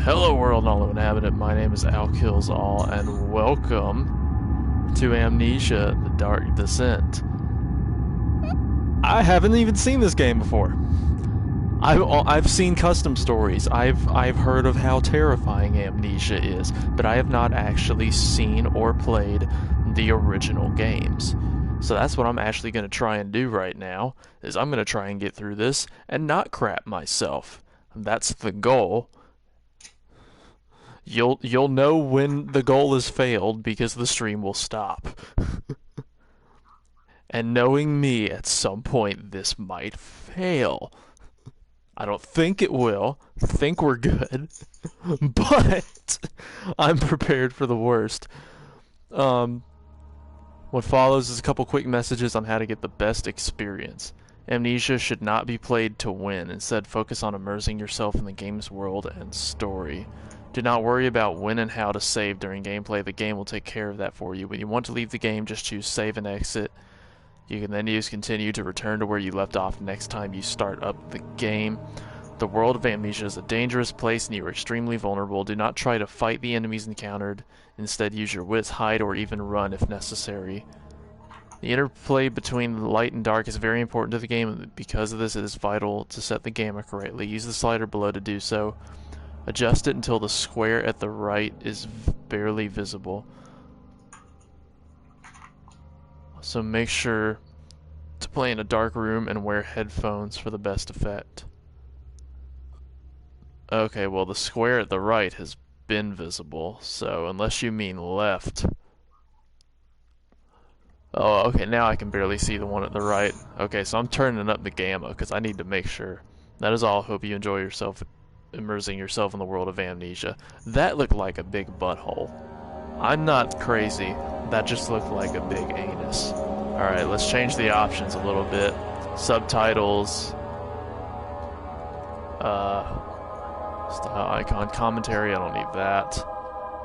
Hello world and all inhabitant, my name is Al Kills All, and welcome to Amnesia, The Dark Descent. I haven't even seen this game before. I've seen custom stories, I've heard of how terrifying Amnesia is, but I have not actually seen or played the original games. So that's what I'm actually going to try and do right now, is I'm going to try and get through this and not crap myself. That's the goal. You'll know when the goal is failed because the stream will stop. And knowing me, at some point this might fail. I don't think it will. I think we're good. But I'm prepared for the worst. What follows is a couple quick messages on how to get the best experience. Amnesia should not be played to win. Instead, focus on immersing yourself in the game's world and story. Do not worry about when and how to save during gameplay. The game will take care of that for you. When you want to leave the game, just choose save and exit. You can then use continue to return to where you left off next time you start up the game. The world of Amnesia is a dangerous place and you are extremely vulnerable. Do not try to fight the enemies encountered. Instead, use your wits, hide, or even run if necessary. The interplay between the light and dark is very important to the game, and because of this, it is vital to set the gamma correctly. Use the slider below to do so. Adjust it until the square at the right is barely visible. So make sure to play in a dark room and wear headphones for the best effect. Okay, well the square at the right has been visible, so unless you mean left. Oh, okay, now I can barely see the one at the right. Okay, so I'm turning up the gamma because I need to make sure. That is all. Hope you enjoy yourself, immersing yourself in the world of Amnesia. That looked like a big butthole. I'm not crazy. That just looked like a big anus. Alright, let's change the options a little bit. Subtitles. Style icon. Commentary, I don't need that.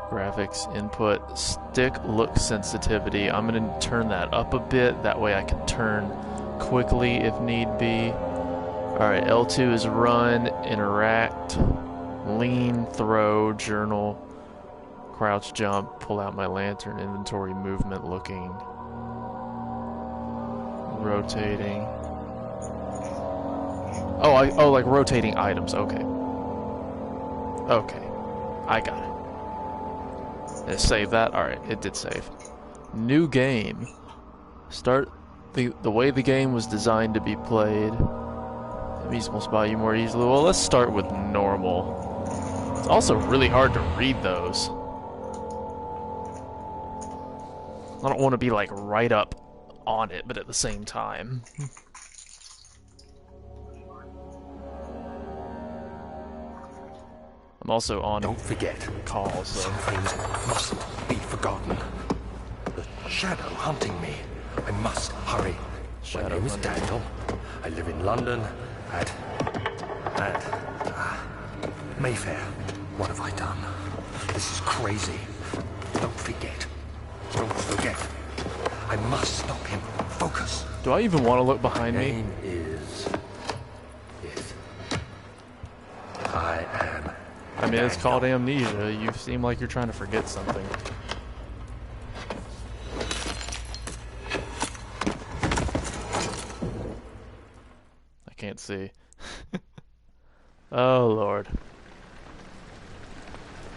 Graphics, input, stick look sensitivity. I'm going to turn that up a bit. That way I can turn quickly if need be. Alright, L2 is run, interact, lean, throw, journal, crouch, jump, pull out my lantern, inventory, movement, looking, rotating. Oh, like rotating items. Okay. Okay. I got it. Did it save that? Alright, it did save. New game. Start the way the game was designed to be played. Enemies will spot you more easily. Well, let's start with normal. It's also really hard to read those. I don't want to be like right up on it, but at the same time. I'm also on Don't forget, calls, so. some things mustn't be forgotten. The shadow hunting me. I must hurry. My name is Daniel. I live in London at Mayfair. What have I done? This is crazy. Don't forget. Don't forget. I must stop him. Focus. Do I even want to look behind me? Name is I am. I mean, it's called Amnesia. You seem like you're trying to forget something. I can't see. Oh, Lord.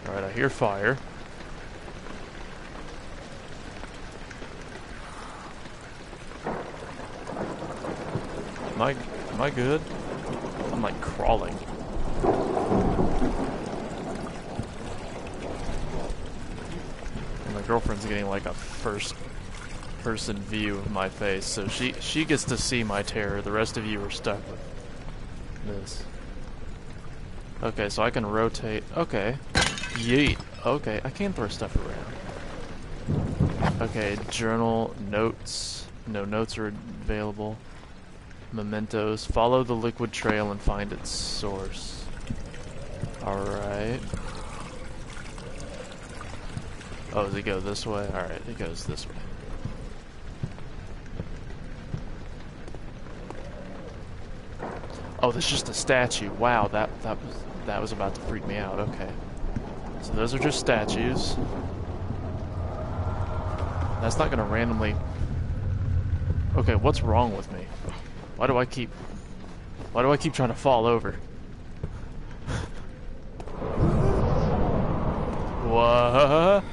Alright, I hear fire. Am I good? I'm like crawling. And my girlfriend's getting like a first person view of my face, so she gets to see my terror. The rest of you are stuck with this. Okay, so I can rotate. Okay. Yeet. Okay, I can throw stuff around. Okay, journal, notes. No notes are available. Mementos. Follow the liquid trail and find its source. Alright. Oh, does it go this way? Alright, it goes this way. Oh, that's just a statue. Wow, that was about to freak me out. Okay. So those are just statues. That's not gonna randomly... Okay, what's wrong with me? Why do I keep trying to fall over? What?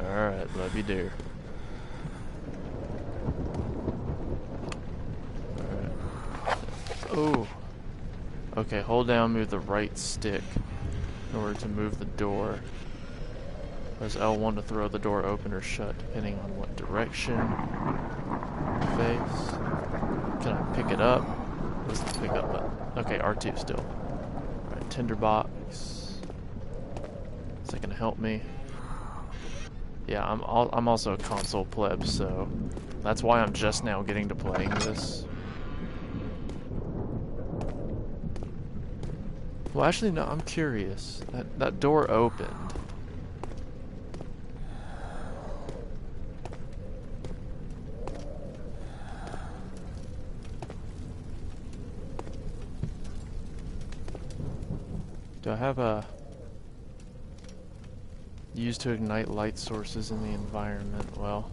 Alright, love you, dear. Alright. Oh. Okay, hold down, move the right stick in order to move the door. Press L1 to throw the door open or shut, depending on what direction you face. Can I pick it up? What's the pick up button? Okay, R2 still. Alright, tinderbox. Is that gonna help me? Yeah, I'm also a console pleb, so that's why I'm just now getting to playing this. Well, actually, no, I'm curious. That door opened. Do I have a... Used to ignite light sources in the environment? Well...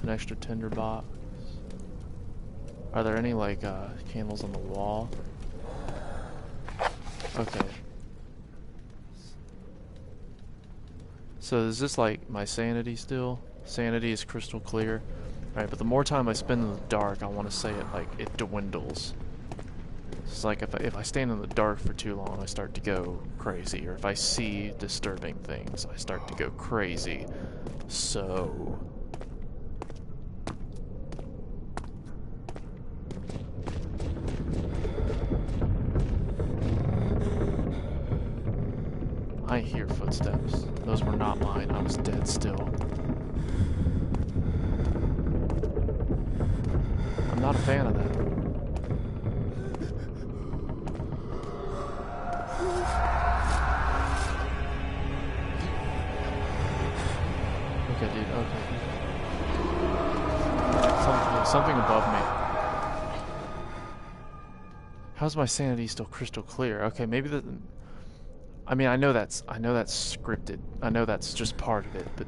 An extra tinderbox. Are there any, like, candles on the wall? Okay. So is this, like, my sanity still? Sanity is crystal clear. Right, but the more time I spend in the dark, I want to say it, like, it dwindles. It's like if I stand in the dark for too long, I start to go crazy. Or if I see disturbing things, I start to go crazy. So... I hear footsteps. Those were not mine. I was dead still. I'm not a fan of that. Okay, dude, okay. Something above me. How's my sanity still crystal clear? Okay, maybe the... I mean, I know that's scripted. I know that's just part of it, but...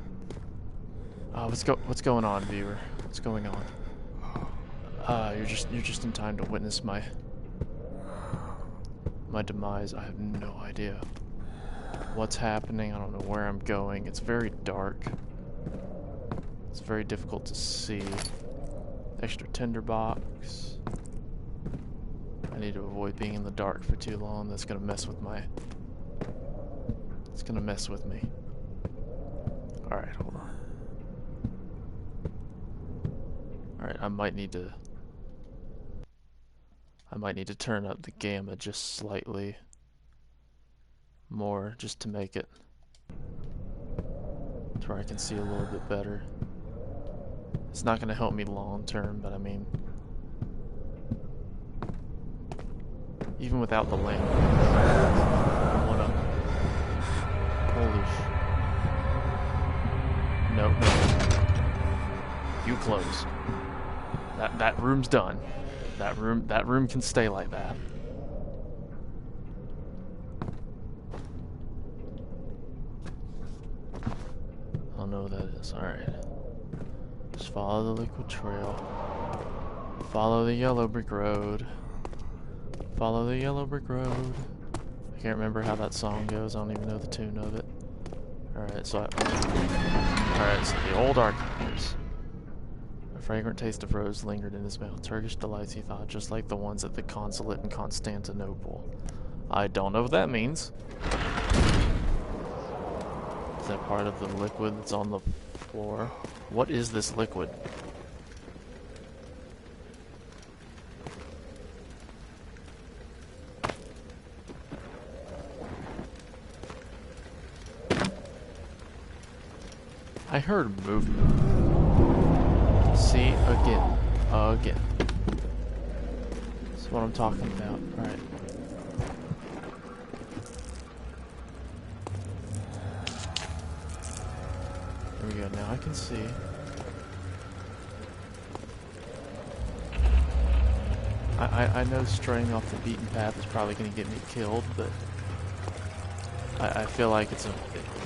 what's going on, viewer? What's going on? You're just in time to witness my demise. I have no idea what's happening. I don't know where I'm going. It's very dark. It's very difficult to see. Extra tinderbox. I need to avoid being in the dark for too long. That's gonna mess with my... It's gonna mess with me. Alright, hold on. Alright, I might need to turn up the gamma just slightly more, just to make it to where I can see a little bit better. It's not gonna help me long term, but I mean, even without the lamp. What up? Holy sh... No. You close. That room's done. That room can stay like that. I don't know what that is. Alright. Just follow the liquid trail. Follow the yellow brick road. Follow the yellow brick road. I can't remember how that song goes. I don't even know the tune of it. Alright, so the old archives. A fragrant taste of rose lingered in his mouth. Turkish delights, he thought, just like the ones at the consulate in Constantinople. I don't know what that means. Is that part of the liquid that's on the floor? What is this liquid? I heard movement. See, again. Again. That's what I'm talking about. Alright. There we go. Now I can see. I know straying off the beaten path is probably going to get me killed, but I feel like it's a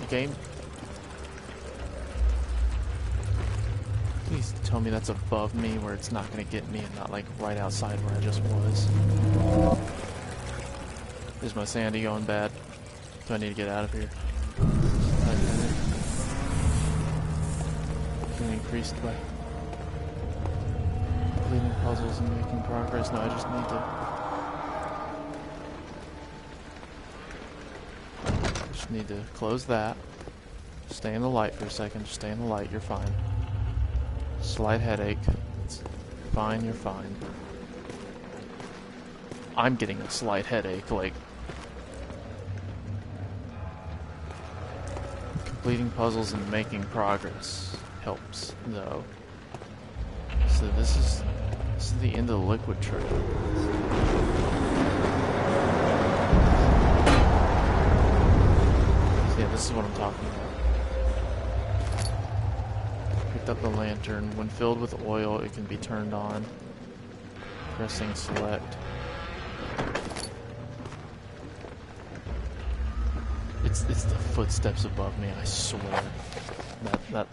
game. Please tell me that's above me where it's not going to get me and not like right outside where I just was. Is my sanity going bad? Do I need to get out of here? Can we increase by completing puzzles and making progress? No, I just need to close that. Stay in the light for a second. Just stay in the light. You're fine. Slight headache. It's fine. You're fine. I'm getting a slight headache. Like, completing puzzles and making progress helps, though. So this is the end of the liquid trail. So yeah, this is what I'm talking about. Picked up the lantern. When filled with oil, it can be turned on. Pressing select. It's the footsteps above me, I swear.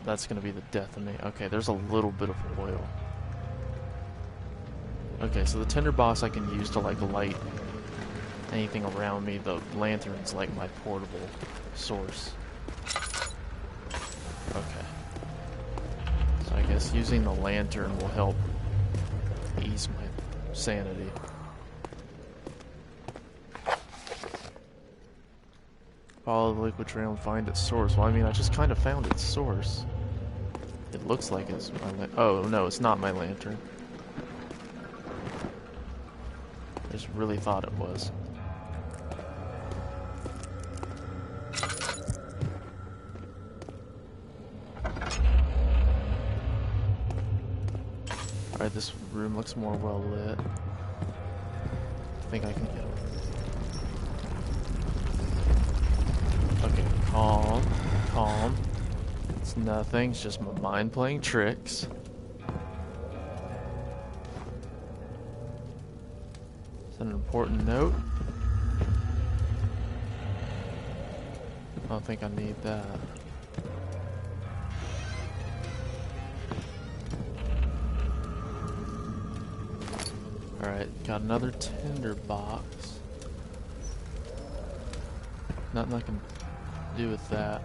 That's gonna be the death of me. Okay, there's a little bit of oil. Okay, so the tinderbox I can use to like light anything around me. The lantern's like my portable source. Okay. So I guess using the lantern will help ease my sanity. Follow the liquid trail and find its source. Well, I mean, I just kind of found its source. It looks like it's my oh, no, it's not my lantern. I just really thought it was. Alright, this room looks more well lit. I think I can get it. Okay, calm. It's nothing, it's just my mind playing tricks. Is that an important note? I don't think I need that. Alright, got another tinder box. Nothing I can do with that.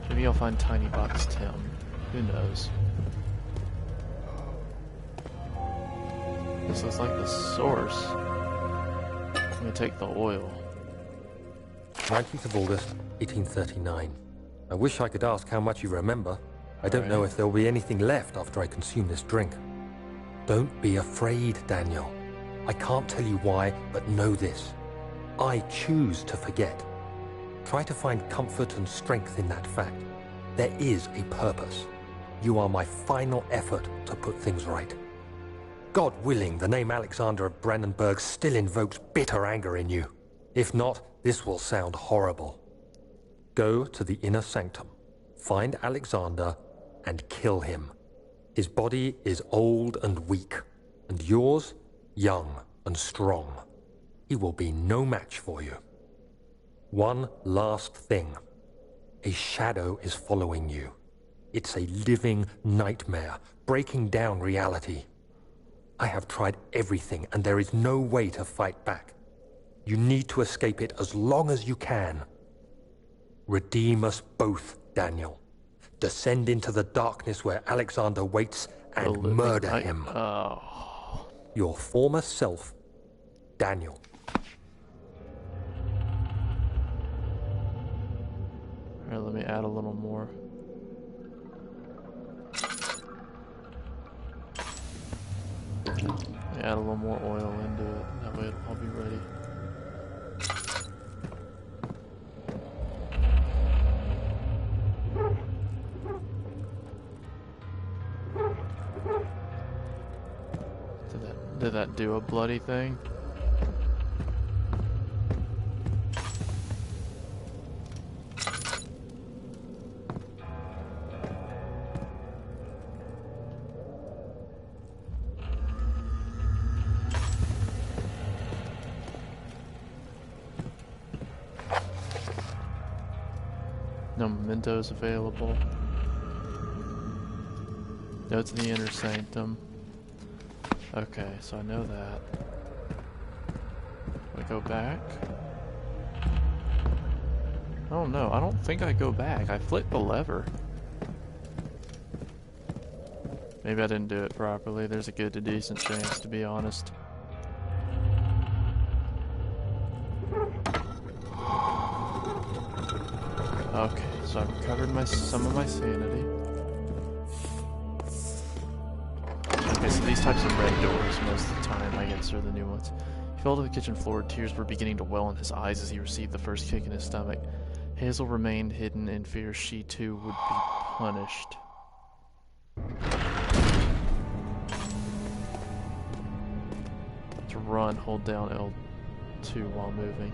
Maybe I'll find Tiny Box Tim. Who knows? This looks like the source. Let me take the oil. 19th of August, 1839. I wish I could ask how much you remember. I don't know if there will be anything left after I consume this drink. Don't be afraid, Daniel. I can't tell you why, but know this. I choose to forget. Try to find comfort and strength in that fact. There is a purpose. You are my final effort to put things right. God willing, the name Alexander of Brandenburg still invokes bitter anger in you. If not, this will sound horrible. Go to the inner sanctum, find Alexander, and kill him. His body is old and weak, and yours, young and strong. He will be no match for you. One last thing. A shadow is following you. It's a living nightmare, breaking down reality. I have tried everything, and there is no way to fight back. You need to escape it as long as you can. Redeem us both, Daniel. Descend into the darkness where Alexander waits and murder him. Oh. Your former self, Daniel. Alright, let me add a little more. Let me add a little more oil into it. That way I'll be ready. Did that do a bloody thing? No mementos available. No to the inner sanctum. Okay, so I know that. I go back? Oh no, I don't think I go back. I flicked the lever. Maybe I didn't do it properly. There's a good to decent chance, to be honest. Okay, so I've recovered some of my sanity. Okay, so these types of red doors, most of the time, I guess, are the new ones. He fell to the kitchen floor. Tears were beginning to well in his eyes as he received the first kick in his stomach. Hazel remained hidden in fear she too would be punished. To run, hold down L2 while moving.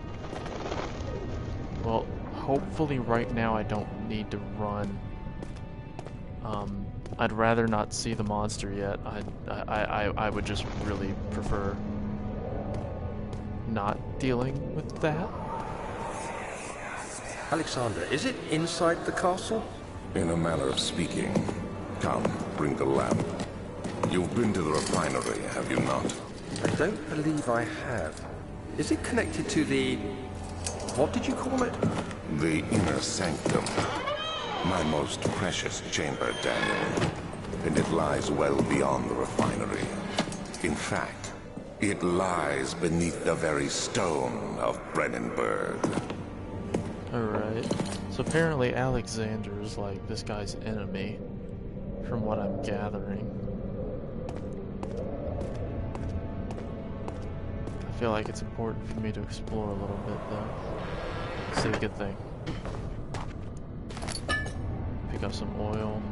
Well, hopefully right now I don't need to run. I'd rather not see the monster yet. I would just really prefer not dealing with that. Alexander, is it inside the castle? In a manner of speaking. Come, bring the lamp. You've been to the refinery, have you not? I don't believe I have. Is it connected to the... what did you call it? The inner sanctum. My most precious chamber, Daniel. And it lies well beyond the refinery. In fact, it lies beneath the very stone of Brennenburg. Alright. So apparently Alexander is like this guy's enemy, from what I'm gathering. I feel like it's important for me to explore a little bit though. It's a good thing. Pick up some oil.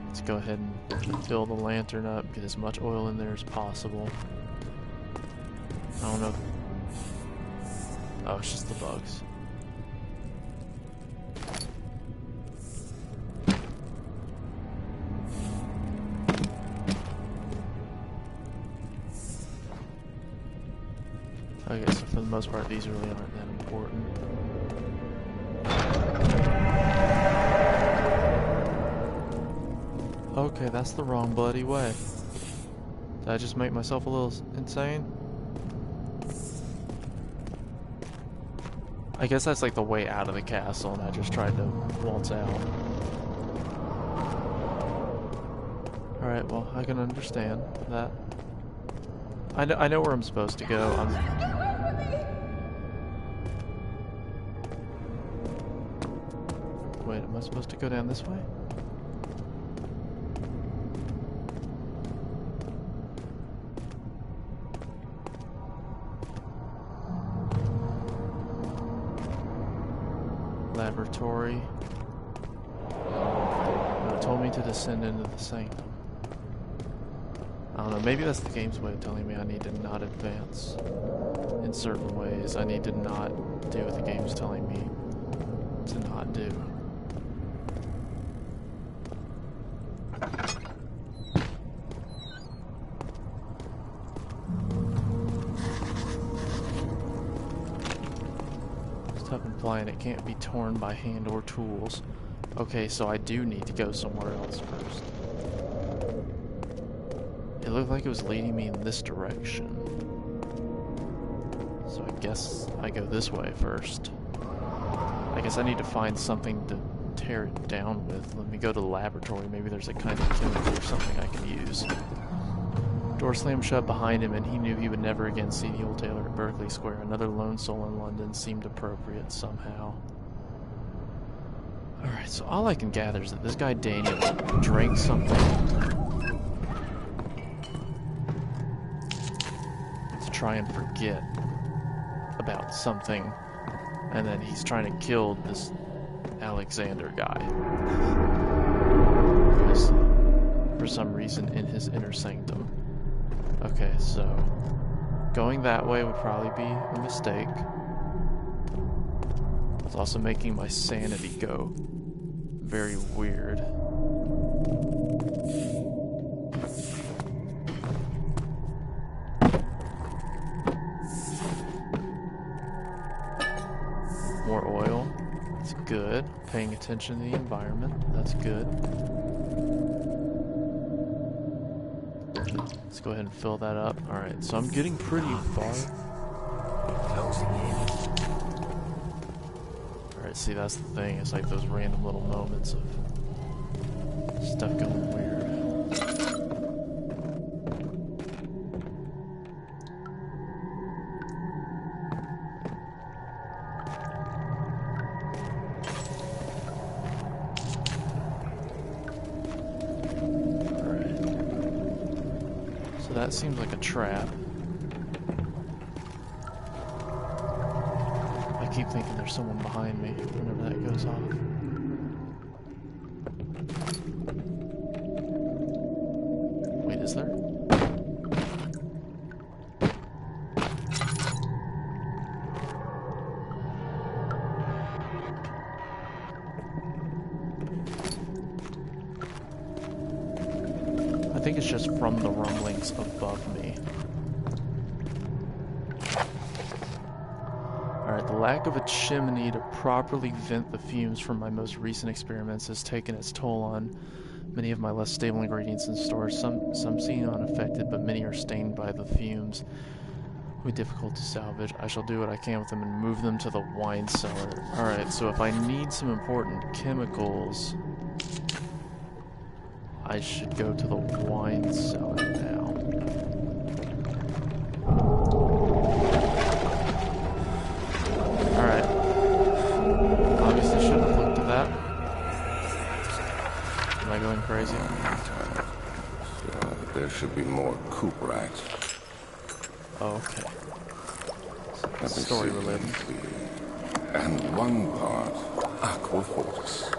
Let's go ahead and fill the lantern up, get as much oil in there as possible. I don't know. Oh, it's just the bugs. Okay, so for the most part, these really aren't that important. Okay, that's the wrong bloody way. Did I just make myself a little insane? I guess that's like the way out of the castle, and I just tried to waltz out. Alright, well, I can understand that. I know where I'm supposed to go. Wait, am I supposed to go down this way? Laboratory. No, it told me to descend into the sanctum. I don't know, maybe that's the game's way of telling me I need to not advance in certain ways. I need to not do what the game's telling me to not do. Stop implying it can't be torn by hand or tools. Okay, so I do need to go somewhere else first. It looked like it was leading me in this direction. So I guess I go this way first. I guess I need to find something to tear it down with. Let me go to the laboratory. Maybe there's a kind of chemical or something I can use. Door slammed shut behind him, and he knew he would never again see the old tailor at Berkeley Square. Another lone soul in London seemed appropriate somehow. Alright, so all I can gather is that this guy Daniel drank something to try and forget about something, and then he's trying to kill this Alexander guy. For some reason in his inner sanctum. Okay, so going that way would probably be a mistake. It's also making my sanity go very weird. More oil. That's good. Paying attention to the environment. That's good. Let's go ahead and fill that up. Alright, so I'm getting pretty far. Closing in. Alright, see, that's the thing. It's like those random little moments of stuff going weird. That seems like a trap. I keep thinking there's someone behind me whenever that goes off. Wait, is there? I think it's just from the rumblings above me. Alright, the lack of a chimney to properly vent the fumes from my most recent experiments has taken its toll on many of my less stable ingredients in storage. Some seem unaffected, but many are stained by the fumes. It will be difficult to salvage. I shall do what I can with them and move them to the wine cellar. Alright, so if I need some important chemicals, I should go to the wine cellar now. Alright. Obviously shouldn't have looked at that. Am I going crazy? There should be more coop rats. Oh, okay. That's the story we're living. And one part aquaforce.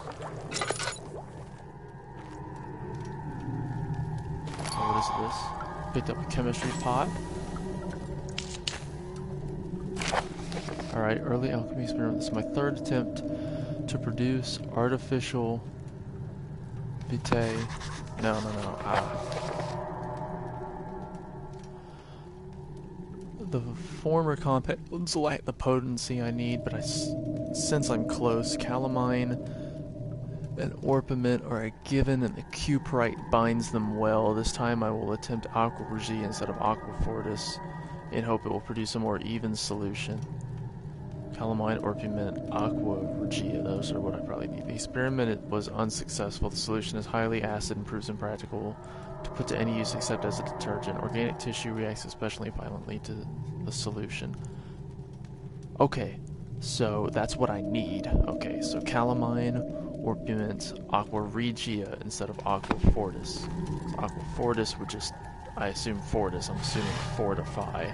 What is this? Picked up a chemistry pot. Alright, early alchemy experiment. This is my third attempt to produce artificial vitae. No. The former compounds lack the potency I need, but since I'm close, calamine and orpiment are a given, and the cuprite binds them well. This time I will attempt aqua regia instead of aqua fortis, in hope it will produce a more even solution. Calamine, orpiment, aqua regia, those are what I probably need. The experiment was unsuccessful. The solution is highly acid and proves impractical to put to any use except as a detergent. Organic tissue reacts especially violently to the solution. Okay, so that's what I need. Okay, so calamine, orpiment, aqua regia instead of aqua fortis. So aqua fortis would just, I assume fortis, I'm assuming fortify.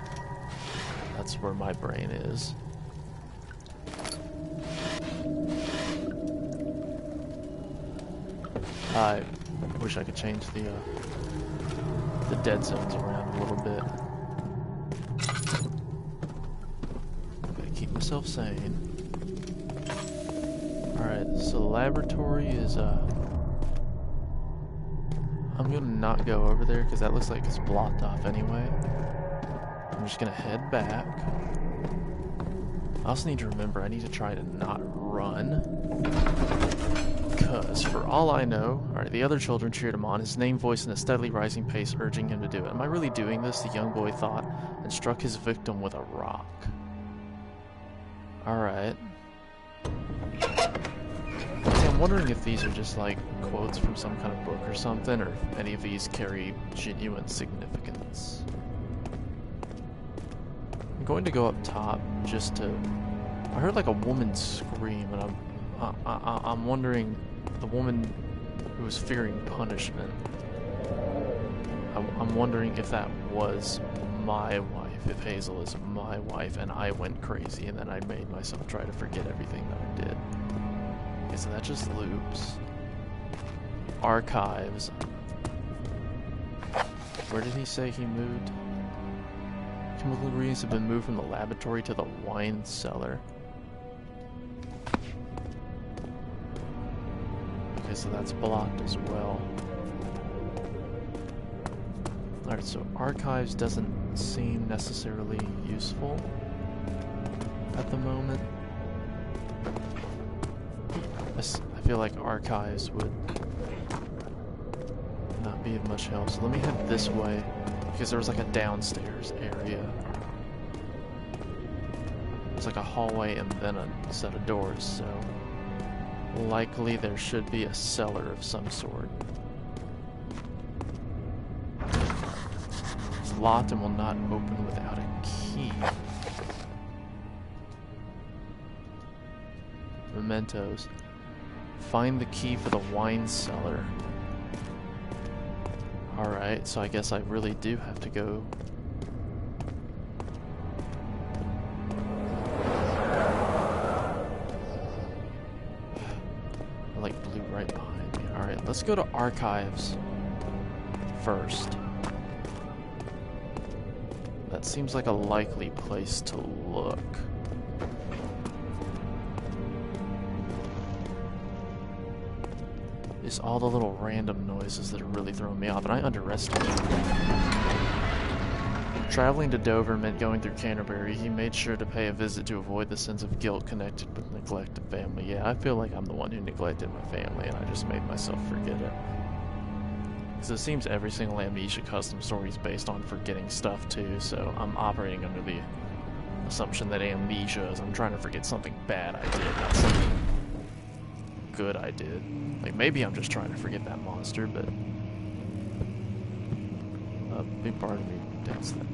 That's where my brain is. I wish I could change the dead zones around a little bit. Gotta keep myself sane. Alright, so the laboratory is, I'm gonna not go over there because that looks like it's blocked off anyway. I'm just gonna head back. I also need to remember I need to try to not run. Because, for all I know, alright, the other children cheered him on, his name voiced in a steadily rising pace, urging him to do it. Am I really doing this? The young boy thought, and struck his victim with a rock. Alright. See, I'm wondering if these are just like quotes from some kind of book or something, or if any of these carry genuine significance. I'm going to go up top just to... I heard like a woman scream, and I'm wondering, the woman who was fearing punishment, I'm wondering if that was my wife, if Hazel is my wife, and I went crazy, and then I made myself try to forget everything that I did. Okay, so that just loops. Archives. Where did he say he moved? Chemical ingredients have been moved from the laboratory to the wine cellar. Okay, so that's blocked as well. Alright, so archives doesn't seem necessarily useful at the moment. I feel like archives would not be of much help. So let me head this way, because there was like a downstairs area. There's like a hallway and then a set of doors, so likely there should be a cellar of some sort. It's locked and will not open without a key. Mementos. Find the key for the wine cellar. Alright, so I guess I really do have to go. Like blue right behind me. Alright, let's go to archives first. That seems like a likely place to look. It's all the little random noises that are really throwing me off, and I underestimated them. Traveling to Dover meant going through Canterbury. He made sure to pay a visit to avoid the sense of guilt connected with neglect of family. Yeah, I feel like I'm the one who neglected my family, and I just made myself forget it. Because it seems every single Amnesia custom story is based on forgetting stuff too, so I'm operating under the assumption that Amnesia is I'm trying to forget something bad I did, not something good I did. Like, maybe I'm just trying to forget that monster, but a big part of me thinks that.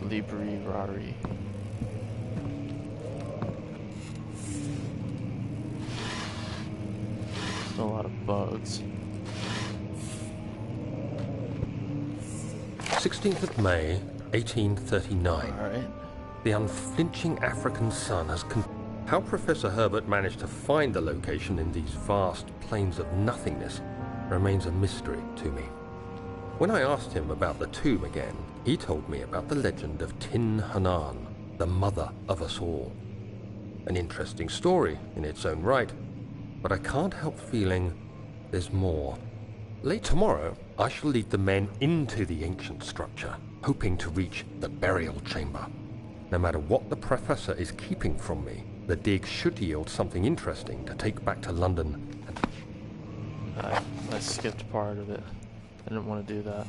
Libri Rari. Still a lot of bugs. 16th of May, 1839. Alright. The unflinching African sun has How Professor Herbert managed to find the location in these vast plains of nothingness remains a mystery to me. When I asked him about the tomb again, he told me about the legend of Tin Hanan, the mother of us all. An interesting story in its own right, but I can't help feeling there's more. Late tomorrow, I shall lead the men into the ancient structure, hoping to reach the burial chamber. No matter what the Professor is keeping from me, the dig should yield something interesting to take back to London. I skipped part of it. I didn't want to do that.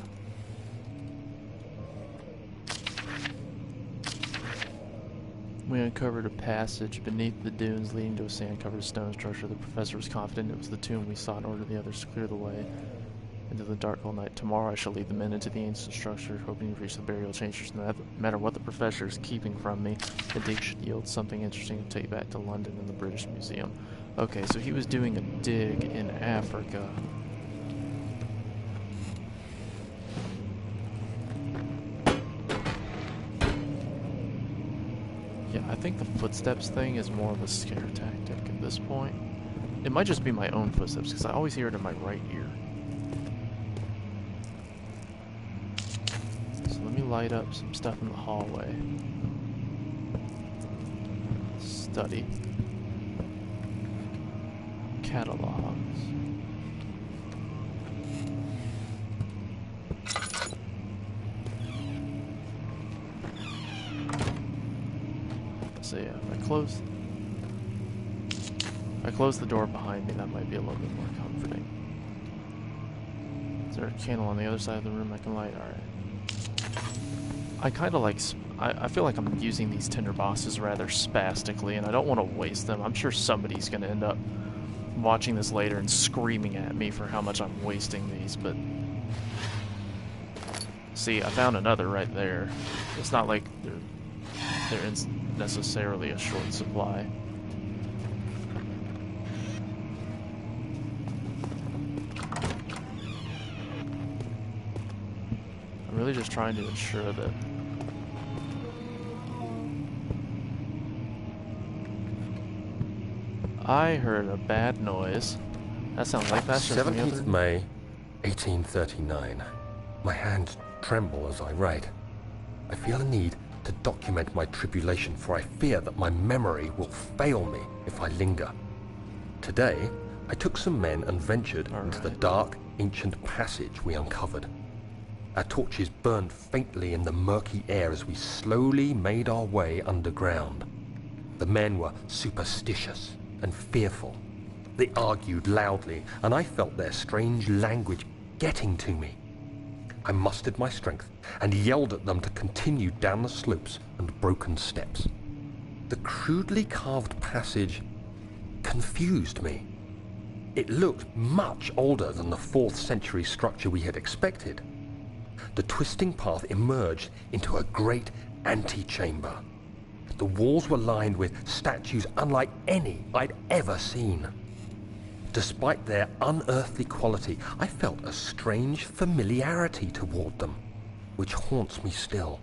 We uncovered a passage beneath the dunes leading to a sand-covered stone structure. The Professor was confident it was the tomb we sought and ordered the others to clear the way into the dark cold night. Tomorrow I shall lead the men into the ancient structure, hoping to reach the burial chambers. No matter what the Professor is keeping from me, the dig should yield something interesting to take back to London and the British Museum. Okay, so he was doing a dig in Africa. Yeah, I think the footsteps thing is more of a scare tactic at this point. It might just be my own footsteps, because I always hear it in my right ear. So let me light up some stuff in the hallway. Study. Catalogs. So yeah, if I close the door behind me, that might be a little bit more comforting. Is there a candle on the other side of the room I can light? Alright. I kind of like... I feel like I'm using these tinderboxes rather spastically, and I don't want to waste them. I'm sure somebody's going to end up watching this later and screaming at me for how much I'm wasting these, but... See, I found another right there. It's not like they're necessarily a short supply. I'm really just trying to ensure that I heard a bad noise. That sounds like that's just 17th May, 1839. My hands tremble as I write. I feel a need to document my tribulation, for I fear that my memory will fail me if I linger. Today, I took some men and ventured into the dark, ancient passage we uncovered. Our torches burned faintly in the murky air as we slowly made our way underground. The men were superstitious and fearful. They argued loudly, and I felt their strange language getting to me. I mustered my strength and yelled at them to continue down the slopes and broken steps. The crudely carved passage confused me. It looked much older than the 4th century structure we had expected. The twisting path emerged into a great antechamber. The walls were lined with statues unlike any I'd ever seen. Despite their unearthly quality, I felt a strange familiarity toward them, which haunts me still.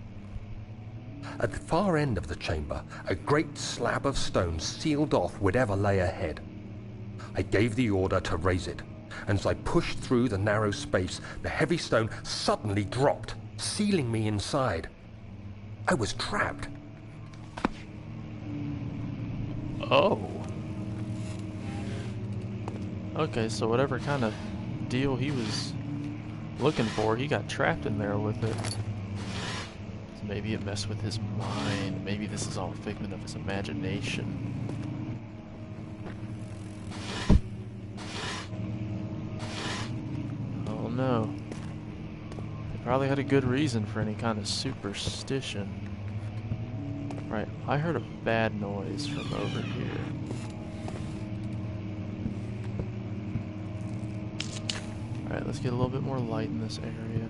At the far end of the chamber, a great slab of stone sealed off whatever lay ahead. I gave the order to raise it, and as I pushed through the narrow space, the heavy stone suddenly dropped, sealing me inside. I was trapped. Oh. Okay, so whatever kind of deal he was looking for, he got trapped in there with it. So maybe it messed with his mind. Maybe this is all a figment of his imagination. Oh no. They probably had a good reason for any kind of superstition. Right, I heard a bad noise from over here. Alright, let's get a little bit more light in this area.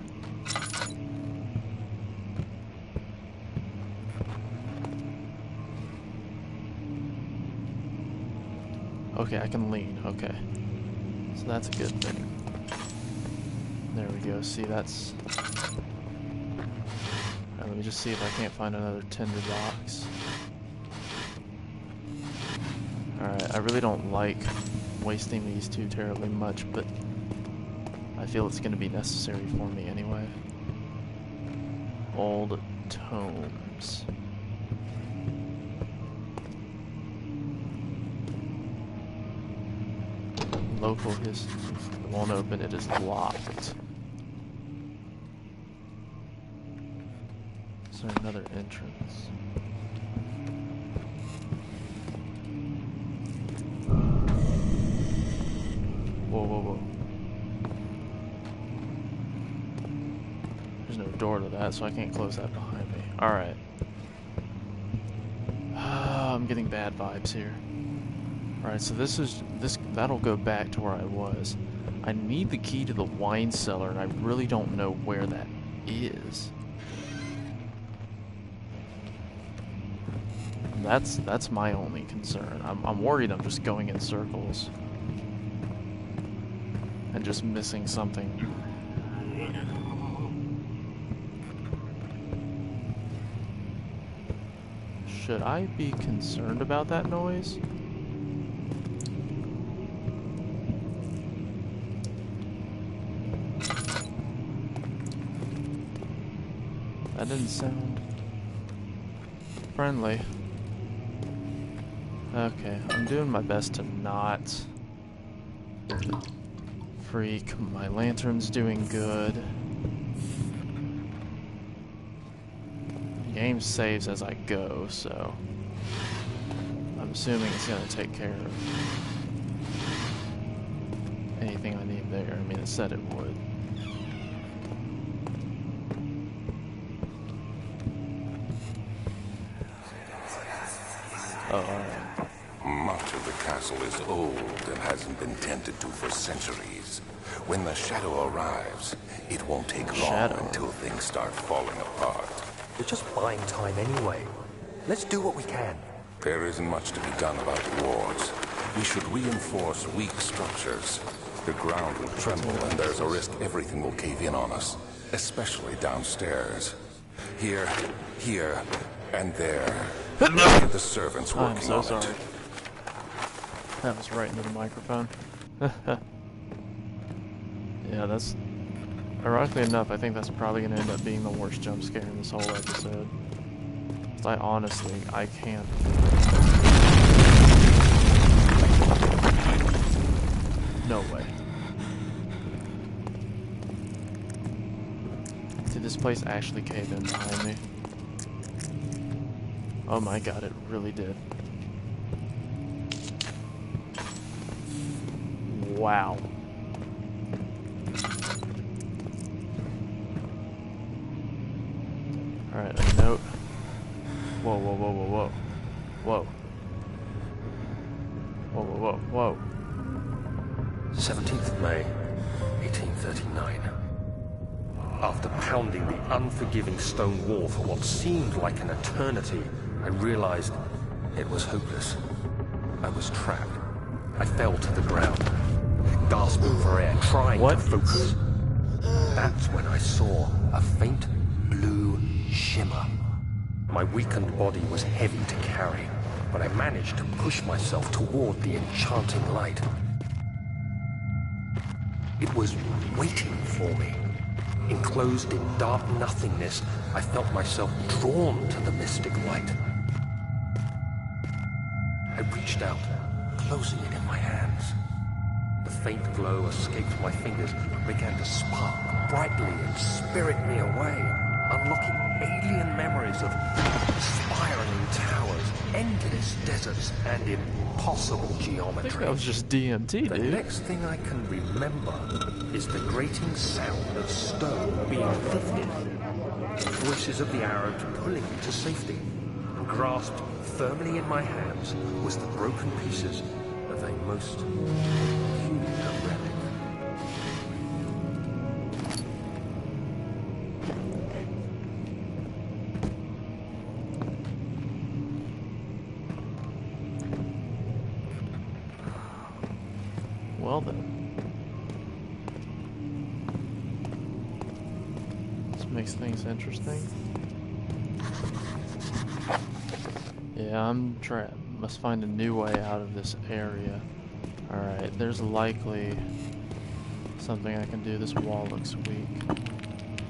Okay, I can lean. Okay. So that's a good thing. There we go. See, that's... Alright, let me just see if I can't find another tinder box. Alright, I really don't like wasting these two terribly much, but I feel it's going to be necessary for me anyway. Old tomes. Local history. It won't open, it is locked. Is there another entrance? Whoa, whoa, whoa. There's no door to that, so I can't close that behind me. Alright. I'm getting bad vibes here. Alright, so that'll go back to where I was. I need the key to the wine cellar, and I really don't know where that is. That's my only concern. I'm worried I'm just going in circles and just missing something. Should I be concerned about that noise? That didn't sound friendly. Okay, I'm doing my best to not freak. My lantern's doing good. The game saves as I go, so I'm assuming it's gonna take care of anything I need there. I mean, it said it would. Oh, alright. Much of the castle is old and hasn't been tended to for centuries. When the shadow arrives, it won't take long until things start falling apart. We're just buying time anyway. Let's do what we can. There isn't much to be done about the wards. We should reinforce weak structures. The ground will tremble, and there's a risk everything will cave in on us, especially downstairs. Here, and there. The servants working I'm so on sorry. it. That was right into the microphone. Yeah, that's... Ironically enough, I think that's probably going to end up being the worst jump scare in this whole episode. I honestly, I can't... No way. Did this place actually cave in behind me? Oh my god, it really did. Wow. Alright, a note. Whoa, whoa, whoa, whoa, whoa. Whoa. Whoa, whoa, whoa, whoa. 17th of May, 1839. After pounding the unforgiving stone wall for what seemed like an eternity, I realized it was hopeless. I was trapped. I fell to the ground, gasping for air, trying to focus. That's when I saw a faint blue shimmer. My weakened body was heavy to carry, but I managed to push myself toward the enchanting light. It was waiting for me. Enclosed in dark nothingness, I felt myself drawn to the mystic light. I reached out, closing it in my hands. The faint glow escaped my fingers and began to spark brightly and spirit me away, unlocking alien memories of spiraling towers, endless deserts, and impossible I geometry. think that was just DMT, The dude. next thing I can remember is the grating sound of stone being lifted, the voices of the Arabs pulling me to safety, and grasped firmly in my hands was the broken pieces of a most peculiar relic. Well then. This makes things interesting. Yeah, I'm trapped. Must find a new way out of this area. Alright, there's likely something I can do. This wall looks weak.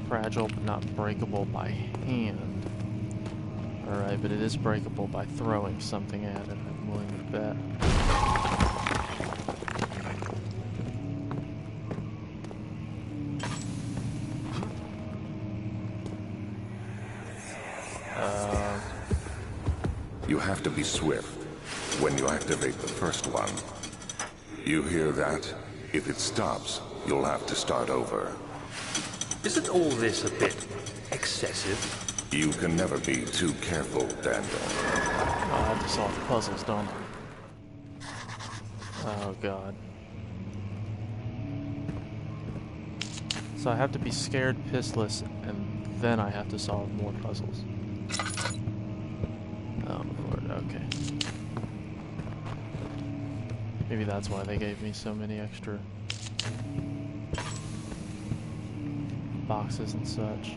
Fragile, but not breakable by hand. Alright, but it is breakable by throwing something at it, I'm willing to bet. You have to be swift when you activate the first one. You hear that? If it stops, you'll have to start over. Isn't all this a bit excessive? You can never be too careful, Daniel. I have to solve puzzles, don't I? Oh god. So I have to be scared pissless, and then I have to solve more puzzles. Oh lord, okay. Maybe that's why they gave me so many extra boxes and such.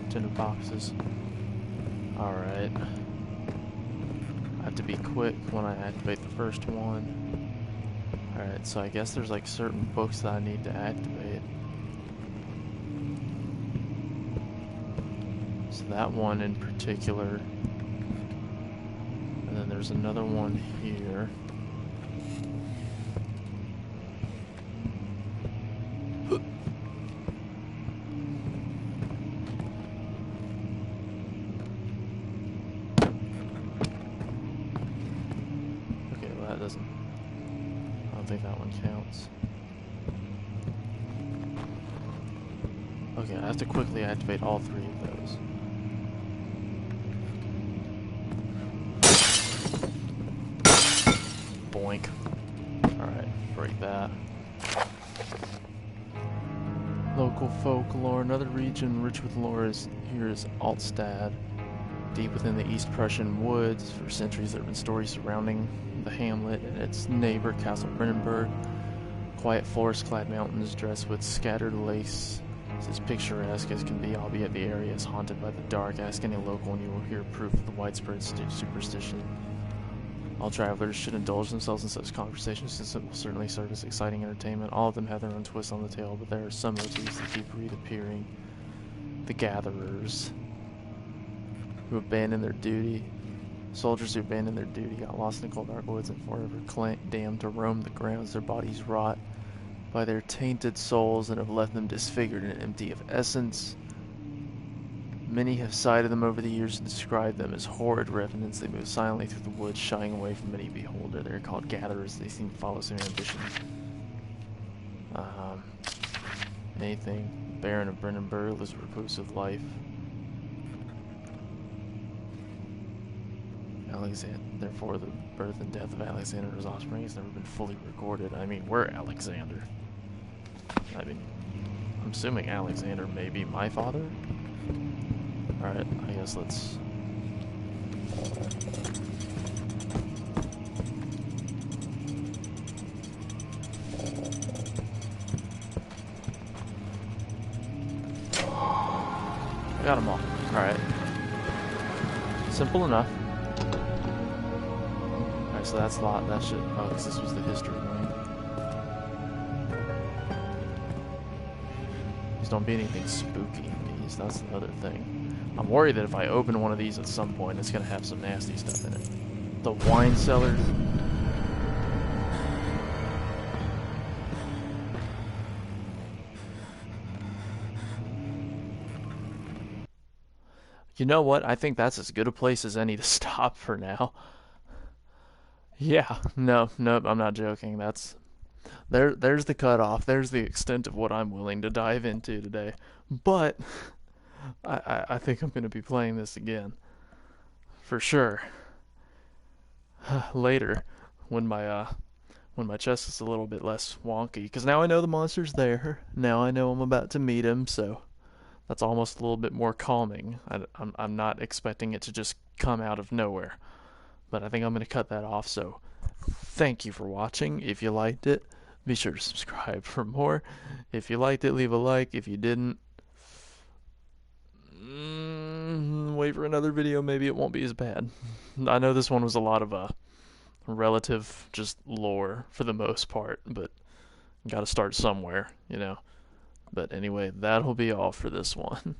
Tinder boxes. Alright. I have to be quick when I activate the first one. Alright, so I guess there's like certain books that I need to activate. So that one in particular. And then there's another one here. Okay, well that doesn't... I don't think that one counts. Okay, I have to quickly activate all three of those. Boink. Alright, break that. Local folklore. Another region rich with lore here is Altstadt. Deep within the East Prussian woods, for centuries there have been stories surrounding the hamlet and its neighbor, Castle Brennenburg. Quiet forest-clad mountains dressed with scattered lakes. It's as picturesque as can be, albeit the area is haunted by the dark. Ask any local and you will hear proof of the widespread superstition. All travelers should indulge themselves in such conversations since it will certainly serve as exciting entertainment. All of them have their own twists on the tale, but there are some motifs that keep reappearing. The gatherers, who abandoned their duty. Soldiers who abandoned their duty got lost in the cold dark woods and forever damned to roam the grounds. Their bodies rot by their tainted souls and have left them disfigured and empty of essence. Many have cited them over the years and described them as horrid revenants. They move silently through the woods, shying away from any beholder. They are called gatherers. They seem to follow some ambition. anything. Baron of Brennenburg lives a reclusive life. Alexander, therefore, the birth and death of Alexander's offspring has never been fully recorded. I mean, we're Alexander. I mean, I'm assuming Alexander may be my father. Alright, I guess let's... I got them all. Alright. Simple enough. Alright, so that's a lot. That should... Oh, because this was the history wing. Please don't be anything spooky in these. That's the other thing. I'm worried that if I open one of these at some point, it's going to have some nasty stuff in it. The wine cellar. You know what? I think that's as good a place as any to stop for now. Yeah, no, nope, I'm not joking. There's the cutoff. There's the extent of what I'm willing to dive into today. But I think I'm going to be playing this again for sure later when my chest is a little bit less wonky. Because now I know the monster's there. Now I know I'm about to meet him, so that's almost a little bit more calming. I'm not expecting it to just come out of nowhere. But I think I'm going to cut that off, so thank you for watching. If you liked it, be sure to subscribe for more. If you liked it, leave a like. If you didn't, wait for another video. Maybe it won't be as bad. I know this one was a lot of relative just lore for the most part, but got to start somewhere, you know. But anyway, that'll be all for this one.